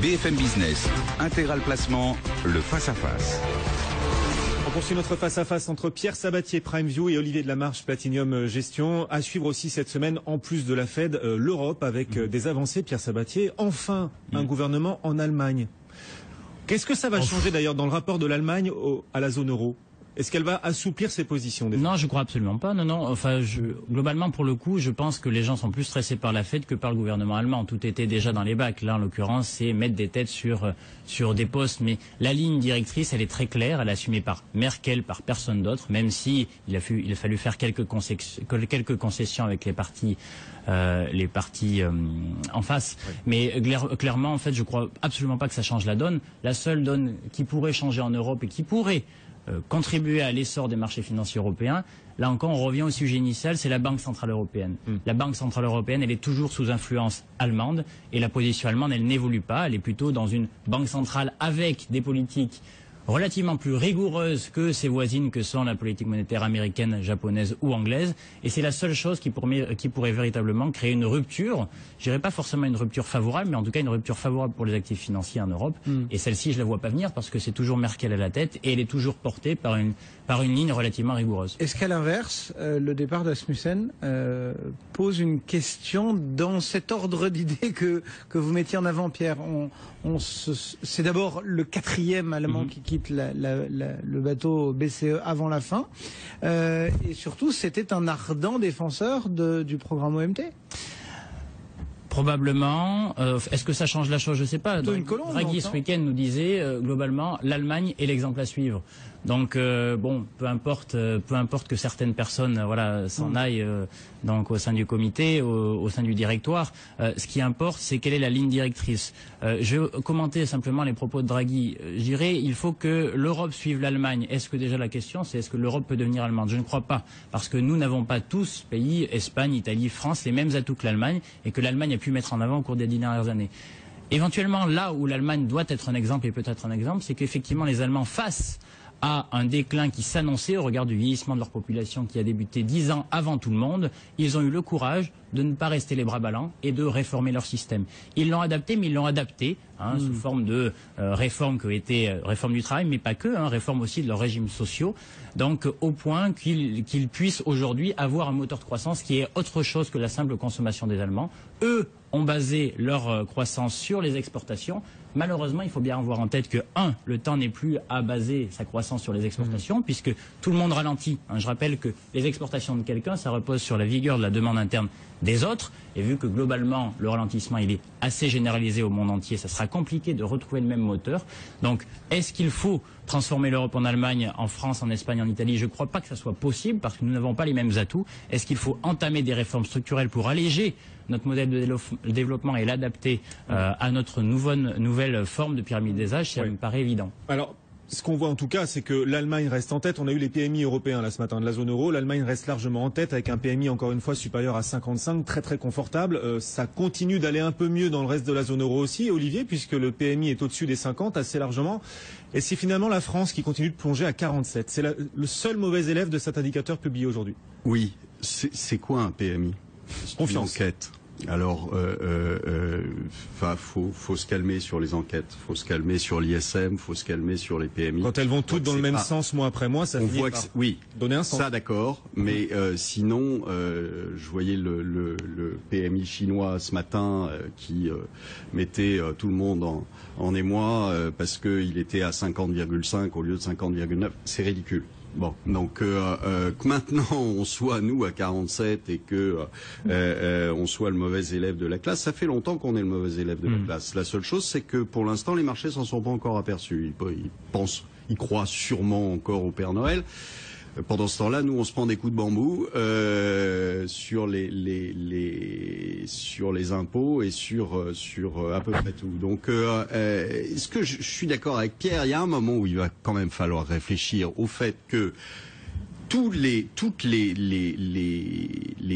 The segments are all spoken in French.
BFM Business, Intégral Placement, le face-à-face. On poursuit notre face-à-face entre Pierre Sabatier, PrimeView, et Olivier Delamarche, Platinum Gestion. À suivre aussi cette semaine, en plus de la Fed, l'Europe avec des avancées. Pierre Sabatier, enfin un gouvernement en Allemagne. Qu'est-ce que ça va changer d'ailleurs dans le rapport de l'Allemagne à la zone euro ? Est-ce qu'elle va assouplir ses positions? Non, je crois absolument pas. Non. Enfin, globalement, pour le coup, je pense que les gens sont plus stressés par la Fed que par le gouvernement allemand. Tout était déjà dans les bacs. Là, en l'occurrence, c'est mettre des têtes sur des postes. Mais la ligne directrice, elle est très claire. Elle est assumée par Merkel, par personne d'autre. Même si il a fallu faire quelques concessions avec les partis en face. Oui. Mais clairement, en fait, je crois absolument pas que ça change la donne. La seule donne qui pourrait changer en Europe et qui pourrait contribuer à l'essor des marchés financiers européens, là encore on revient au sujet initial, c'est la Banque Centrale Européenne. La Banque Centrale Européenne, elle est toujours sous influence allemande et la position allemande, elle n'évolue pas, elle est plutôt dans une banque centrale avec des politiques relativement plus rigoureuses que ses voisines que sont la politique monétaire américaine, japonaise ou anglaise. Et c'est la seule chose qui pourrait véritablement créer une rupture. Je dirais pas forcément une rupture favorable, mais en tout cas une rupture favorable pour les actifs financiers en Europe. Et celle-ci, je la vois pas venir parce que c'est toujours Merkel à la tête et elle est toujours portée par une ligne relativement rigoureuse. Est-ce qu'à l'inverse, le départ d'Asmussen pose une question dans cet ordre d'idées que vous mettiez en avant, Pierre? C'est d'abord le quatrième allemand qui quitte le bateau BCE avant la fin. Et surtout, c'était un ardent défenseur du programme OMT. Probablement. Est-ce que ça change la chose? Je ne sais pas. Draghi, ce week-end, nous disait globalement l'Allemagne est l'exemple à suivre. Donc bon, peu importe que certaines personnes s'en aillent donc au sein du comité, au sein du directoire. Ce qui importe, c'est quelle est la ligne directrice. Je vais commenter simplement les propos de Draghi. Je dirais, il faut que l'Europe suive l'Allemagne. Est-ce que déjà la question, c'est est-ce que l'Europe peut devenir allemande? Je ne crois pas, parce que nous n'avons pas tous, pays, Espagne, Italie, France, les mêmes atouts que l'Allemagne, et que l'Allemagne a pu mettre en avant au cours des 10 dernières années. Éventuellement, là où l'Allemagne doit être un exemple et peut être un exemple, c'est qu'effectivement les Allemands face à un déclin qui s'annonçait au regard du vieillissement de leur population qui a débuté 10 ans avant tout le monde, ils ont eu le courage de ne pas rester les bras ballants et de réformer leur système. Ils l'ont adapté, mais ils l'ont adapté sous forme de réformes qui ont été réforme du travail, mais pas que, réforme aussi de leurs régimes sociaux, donc au point qu'ils puissent aujourd'hui avoir un moteur de croissance qui est autre chose que la simple consommation des Allemands. Eux ont basé leur croissance sur les exportations. Malheureusement, il faut bien avoir en tête que, le temps n'est plus à baser sa croissance sur les exportations, puisque tout le monde ralentit. Je rappelle que les exportations de quelqu'un, ça repose sur la vigueur de la demande interne des autres, et vu que globalement, le ralentissement, il est assez généralisé au monde entier, ça sera compliqué de retrouver le même moteur. Donc, est-ce qu'il faut transformer l'Europe en Allemagne, en France, en Espagne, en Italie? Je ne crois pas que ça soit possible, parce que nous n'avons pas les mêmes atouts. Est-ce qu'il faut entamer des réformes structurelles pour alléger notre modèle de développement et l'adapter à notre nouvelle forme de pyramide des âges? Ça me paraît évident. Alors, ce qu'on voit en tout cas, c'est que l'Allemagne reste en tête. On a eu les PMI européens là ce matin de la zone euro. L'Allemagne reste largement en tête avec un PMI encore une fois supérieur à 55, très très confortable. Ça continue d'aller un peu mieux dans le reste de la zone euro aussi, Olivier, puisque le PMI est au-dessus des 50 assez largement. Et c'est finalement la France qui continue de plonger à 47. C'est le seul mauvais élève de cet indicateur publié aujourd'hui. Oui, c'est quoi un PMI? Confiance. Une enquête. Alors, faut se calmer sur les enquêtes, faut se calmer sur l'ISM, faut se calmer sur les PMI. Quand elles vont toutes dans le même sens mois après mois, ça finit par donner un sens. Ça d'accord, mais sinon, je voyais le PMI chinois ce matin qui mettait tout le monde en émoi parce qu'il était à 50,5 au lieu de 50,9. C'est ridicule. Bon, donc que maintenant on soit nous à 47 et que on soit le mauvais élève de la classe, ça fait longtemps qu'on est le mauvais élève de la classe. La seule chose, c'est que pour l'instant les marchés s'en sont pas encore aperçus. Ils croient sûrement encore au Père Noël. Pendant ce temps-là, nous, on se prend des coups de bambou sur les impôts et sur à peu près tout. Donc, est-ce que je suis d'accord avec Pierre? Il y a un moment où il va quand même falloir réfléchir au fait que toutes les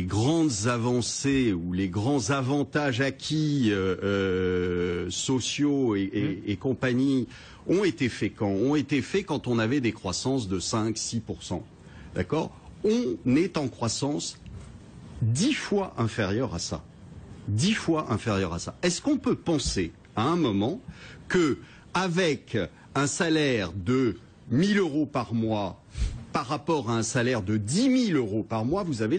grandes avancées ou les grands avantages acquis sociaux et compagnie ont été faits quand on avait des croissances de 5-6%. D'accord? On est en croissance 10 fois inférieure à ça. 10 fois inférieure à ça. Est-ce qu'on peut penser à un moment que avec un salaire de 1000 € par mois par rapport à un salaire de 10 000 € par mois, vous avez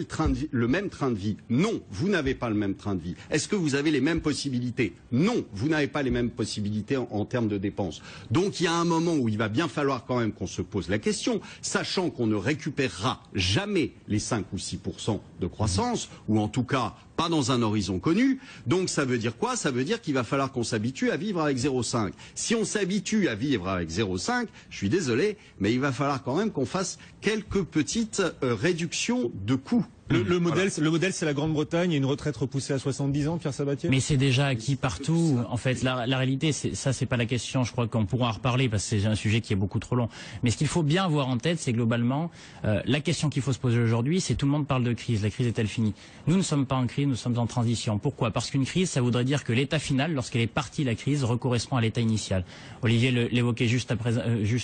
le même train de vie. Non, vous n'avez pas le même train de vie. Est-ce que vous avez les mêmes possibilités? Non, vous n'avez pas les mêmes possibilités en termes de dépenses. Donc il y a un moment où il va bien falloir quand même qu'on se pose la question, sachant qu'on ne récupérera jamais les 5 ou 6% de croissance, ou en tout cas pas dans un horizon connu. Donc ça veut dire quoi? Ça veut dire qu'il va falloir qu'on s'habitue à vivre avec 0,5. Si on s'habitue à vivre avec 0,5, je suis désolé, mais il va falloir quand même qu'on fasse quelques petites réductions de coûts. Le modèle, c'est la Grande-Bretagne et une retraite repoussée à 70 ans, Pierre Sabatier? Mais c'est déjà acquis partout. En fait, la réalité, c'est pas la question. Je crois qu'on pourra en reparler parce que c'est un sujet qui est beaucoup trop long. Mais ce qu'il faut bien avoir en tête, c'est globalement, la question qu'il faut se poser aujourd'hui, c'est tout le monde parle de crise. La crise est-elle finie? Nous ne sommes pas en crise, nous sommes en transition. Pourquoi? Parce qu'une crise, ça voudrait dire que l'état final, lorsqu'elle est partie, la crise, recorrespond à l'état initial. Olivier l'évoquait juste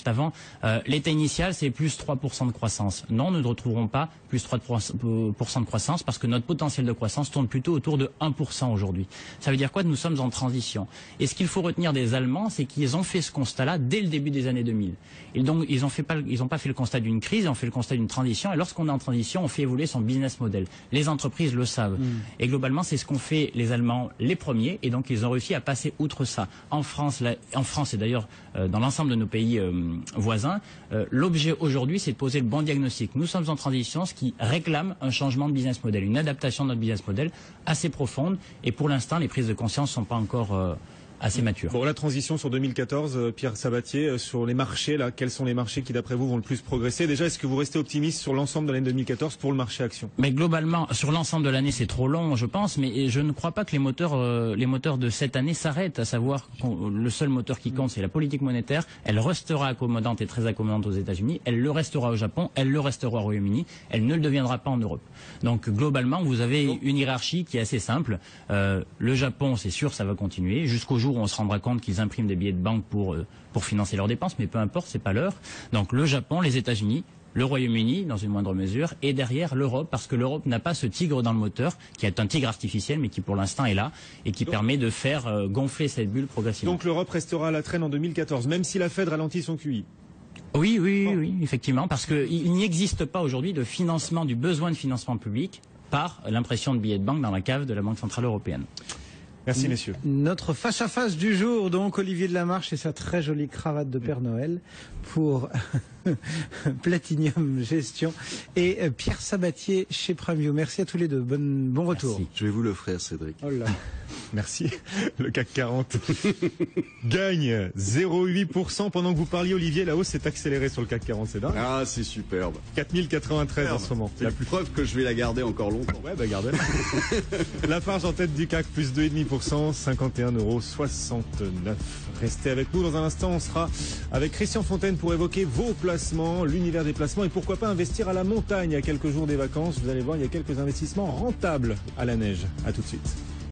avant. L'état initial, c'est plus 3% de croissance. Non, nous ne retrouverons pas plus 3% de croissance parce que notre potentiel de croissance tourne plutôt autour de 1% aujourd'hui. Ça veut dire quoi? Nous sommes en transition. Et ce qu'il faut retenir des Allemands, c'est qu'ils ont fait ce constat-là dès le début des années 2000. Et donc, ils n'ont pas fait le constat d'une crise, ils ont fait le constat d'une transition. Et lorsqu'on est en transition, on fait évoluer son business model. Les entreprises le savent. Et globalement, c'est ce qu'ont fait les Allemands les premiers. Et donc, ils ont réussi à passer outre ça. En France et d'ailleurs dans l'ensemble de nos pays voisins, l'objet aujourd'hui, c'est de poser le bon diagnostic. Nous sommes en transition, ce qui réclame un changement de business model, une adaptation de notre business model assez profonde. Et pour l'instant, les prises de conscience ne sont pas encore assez mature. Bon, la transition sur 2014, Pierre Sabatier, sur les marchés, là, quels sont les marchés qui, d'après vous, vont le plus progresser? Déjà, est-ce que vous restez optimiste sur l'ensemble de l'année 2014 pour le marché action? Mais globalement, sur l'ensemble de l'année, c'est trop long, je pense, mais je ne crois pas que les moteurs de cette année s'arrêtent, à savoir que le seul moteur qui compte, c'est la politique monétaire. Elle restera accommodante et très accommodante aux États-Unis, elle le restera au Japon, elle le restera au Royaume-Uni, elle ne le deviendra pas en Europe. Donc, globalement, vous avez une hiérarchie qui est assez simple. Le Japon, c'est sûr, ça va continuer, jusqu'au jour où on se rendra compte qu'ils impriment des billets de banque pour financer leurs dépenses, mais peu importe, c'est pas l'heure. Donc le Japon, les États-Unis, le Royaume-Uni dans une moindre mesure, et derrière l'Europe, parce que l'Europe n'a pas ce tigre dans le moteur, qui est un tigre artificiel, mais qui pour l'instant est là, et qui permet de faire gonfler cette bulle progressivement. Donc l'Europe restera à la traîne en 2014, même si la Fed ralentit son QI? Oui, effectivement, parce qu'il n'y existe pas aujourd'hui de financement, du besoin de financement public par l'impression de billets de banque dans la cave de la Banque Centrale Européenne. Merci messieurs. Notre face-à-face du jour, donc Olivier Delamarche et sa très jolie cravate de Père Noël pour Platinium Gestion et Pierre Sabatier chez PrimeView. Merci à tous les deux. Bon retour. Merci. Je vais vous l'offrir, Cédric. Oh là. Merci. Le CAC 40 gagne 0,8% pendant que vous parliez, Olivier. La hausse s'est accélérée sur le CAC 40, c'est dingue. Ah, c'est superbe. 4093 en ce moment. C'est la preuve que je vais la garder encore longtemps. Ouais, bah gardez-la. Lafarge en tête du CAC, plus 2,5%, 51,69 €. Restez avec nous dans un instant. On sera avec Christian Fontaine pour évoquer vos placements, l'univers des placements et pourquoi pas investir à la montagne à quelques jours des vacances. Vous allez voir, il y a quelques investissements rentables à la neige. À tout de suite.